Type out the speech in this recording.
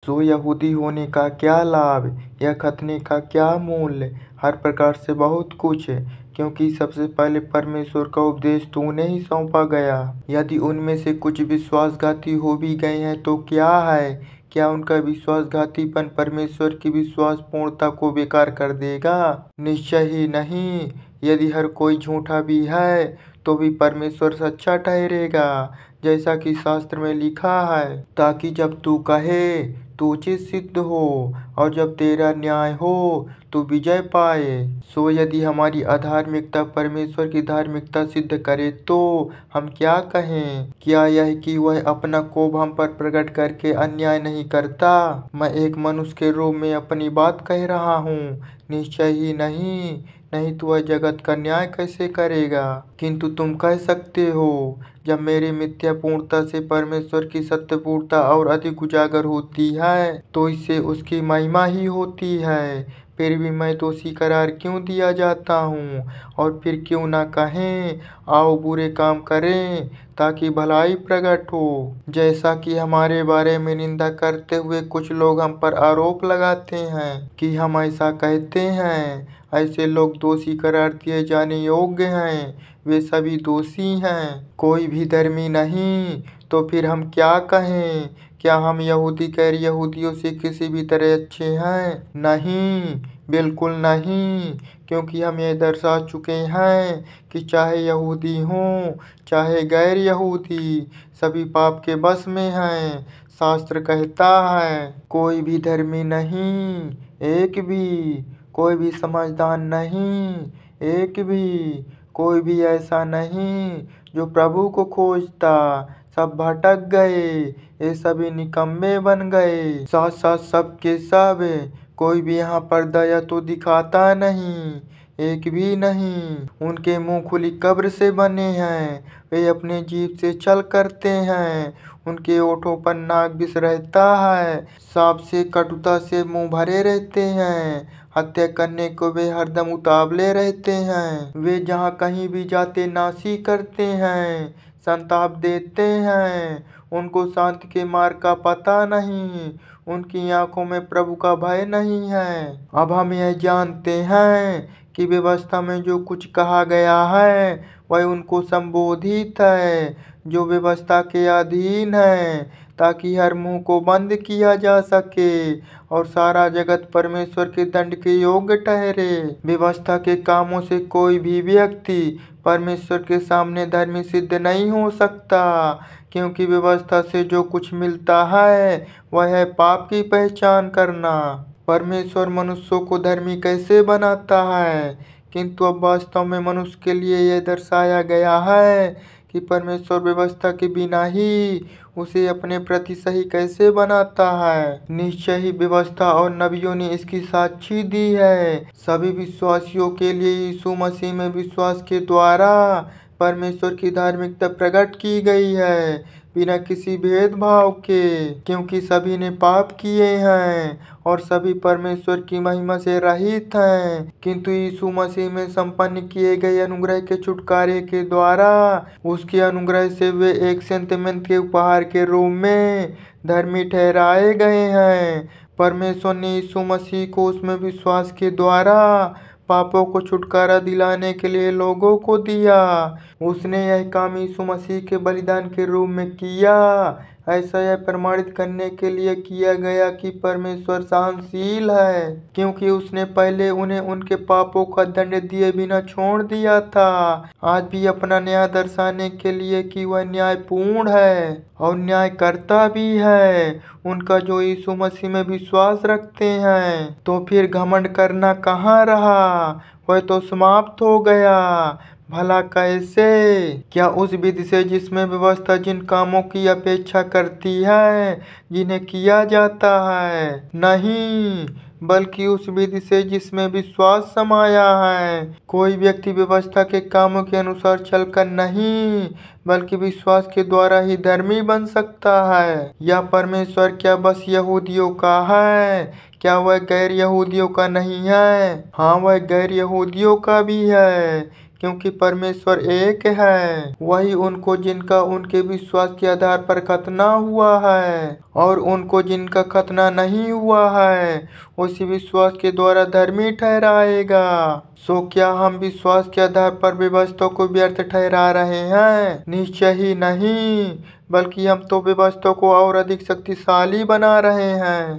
सो यहूदी होने का क्या लाभ, यह खतने का क्या मूल्य। हर प्रकार से बहुत कुछ, क्योंकि सबसे पहले परमेश्वर का उपदेश तो उन्हें ही सौंपा गया। यदि उनमें से कुछ विश्वासघाती हो भी गए हैं तो क्या है, क्या उनका विश्वासघातीपन परमेश्वर की विश्वास पूर्णता को बेकार कर देगा? निश्चय ही नहीं। यदि हर कोई झूठा भी है तो भी परमेश्वर सच्चा ठहरेगा, जैसा कि शास्त्र में लिखा है, ताकि जब तू कहे तो उचित सिद्ध हो और जब तेरा न्याय हो तो विजय पाए। सो यदि हमारी अधार्मिकता परमेश्वर की धार्मिकता सिद्ध करे तो हम क्या कहें? क्या यह कि वह अपना कोप हम पर प्रकट करके अन्याय नहीं करता? मैं एक मनुष्य के रूप में अपनी बात कह रहा हूँ, निश्चय ही नहीं। नहीं तो वह जगत का न्याय कैसे करेगा? किंतु तुम कह सकते हो, जब मेरी मिथ्या पूर्णता से परमेश्वर की सत्य पूर्णता और अधिक उजागर होती है तो इससे उसकी महिमा ही होती है। फिर भी मैं दोषी करार क्यों दिया जाता हूँ? और फिर क्यों ना कहें, आओ बुरे काम करें ताकि भलाई प्रकट हो। जैसा कि हमारे बारे में निंदा करते हुए कुछ लोग हम पर आरोप लगाते हैं कि हम ऐसा कहते हैं, ऐसे लोग दोषी करार दिए जाने योग्य हैं। वे सभी दोषी हैं, कोई भी धर्मी नहीं। तो फिर हम क्या कहें? क्या हम यहूदी गैर यहूदियों से किसी भी तरह अच्छे हैं? नहीं, बिल्कुल नहीं, क्योंकि हम ये दर्शा चुके हैं कि चाहे यहूदी हों चाहे गैर यहूदी, सभी पाप के बस में हैं। शास्त्र कहता है, कोई भी धर्मी नहीं, एक भी। कोई भी समझदार नहीं, एक भी। कोई भी ऐसा नहीं जो प्रभु को खोजता। सब भटक गए, ये सभी निकम्मे बन गए। साथ साथ सब के सब, कोई भी यहाँ पर दया तो दिखाता नहीं, एक भी नहीं। उनके मुंह खुली कब्र से बने हैं, वे अपने जीभ से छल करते हैं। उनके ओठों पर नाग विष रहता है, सांप से कटुता से मुंह भरे रहते हैं। हत्या करने को वे हरदम उतावले रहते हैं। वे जहाँ कहीं भी जाते नासी करते हैं, संताप देते हैं। उनको शांति के मार्ग का पता नहीं, उनकी आंखों में प्रभु का भय नहीं है। अब हम यह जानते हैं कि व्यवस्था में जो कुछ कहा गया है वह उनको संबोधित है जो व्यवस्था के अधीन है, ताकि हर मुंह को बंद किया जा सके और सारा जगत परमेश्वर के दंड के योग्य ठहरे। व्यवस्था के कामों से कोई भी व्यक्ति परमेश्वर के सामने धर्मी सिद्ध नहीं हो सकता, क्योंकि व्यवस्था से जो कुछ मिलता है वह है पाप की पहचान करना। परमेश्वर मनुष्यों को धर्मी कैसे बनाता है? किंतु अब वास्तव में मनुष्य के लिए यह दर्शाया गया है कि परमेश्वर व्यवस्था के बिना ही उसे अपने प्रति सही कैसे बनाता है। निश्चय ही व्यवस्था और नबियों ने इसकी साक्षी दी है। सभी विश्वासियों के लिए यीशु मसीह में विश्वास के द्वारा परमेश्वर की धार्मिकता प्रकट की गई है, बिना किसी भेदभाव के, क्योंकि सभी ने पाप किए हैं और सभी परमेश्वर की महिमा से रहित हैं। किंतु यीशु मसीह में संपन्न किए गए अनुग्रह के छुटकारे के द्वारा उसके अनुग्रह से वे एक सेंतमेंट के उपहार के रूप में धर्मी ठहराए गए हैं। परमेश्वर ने यीशु मसीह को उसमें विश्वास के द्वारा पापों को छुटकारा दिलाने के लिए लोगों को दिया। उसने यह काम यीशु मसीह के बलिदान के रूप में किया। ऐसा यह प्रमाणित करने के लिए किया गया कि परमेश्वर सहनशील है, क्योंकि उसने पहले उन्हें उनके पापों का दंड दिए बिना छोड़ दिया था। आज भी अपना न्याय दर्शाने के लिए कि वह न्यायपूर्ण है और न्याय करता भी है उनका जो यीशु मसीह में विश्वास रखते हैं। तो फिर घमंड करना कहाँ रहा? वह तो समाप्त हो गया। भला कैसे? क्या उस विधि से जिसमें व्यवस्था जिन कामों की अपेक्षा करती है जिन्हें किया जाता है? नहीं, बल्कि उस विधि से जिसमें विश्वास समाया है। कोई व्यक्ति व्यवस्था के कामों के अनुसार चलकर नहीं, बल्कि विश्वास के द्वारा ही धर्मी बन सकता है। यह परमेश्वर क्या बस यहूदियों का है? क्या वह गैर यहूदियों का नहीं है? हाँ, वह गैर यहूदियों का भी है, क्योंकि परमेश्वर एक है। वही उनको जिनका उनके विश्वास के आधार पर खतना हुआ है, और उनको जिनका खतना नहीं हुआ है उसी विश्वास के द्वारा धर्मी ठहराएगा। सो क्या हम विश्वास के आधार पर व्यवस्था को व्यर्थ ठहरा रहे हैं? निश्चय ही नहीं, बल्कि हम तो व्यवस्था को और अधिक शक्तिशाली बना रहे हैं।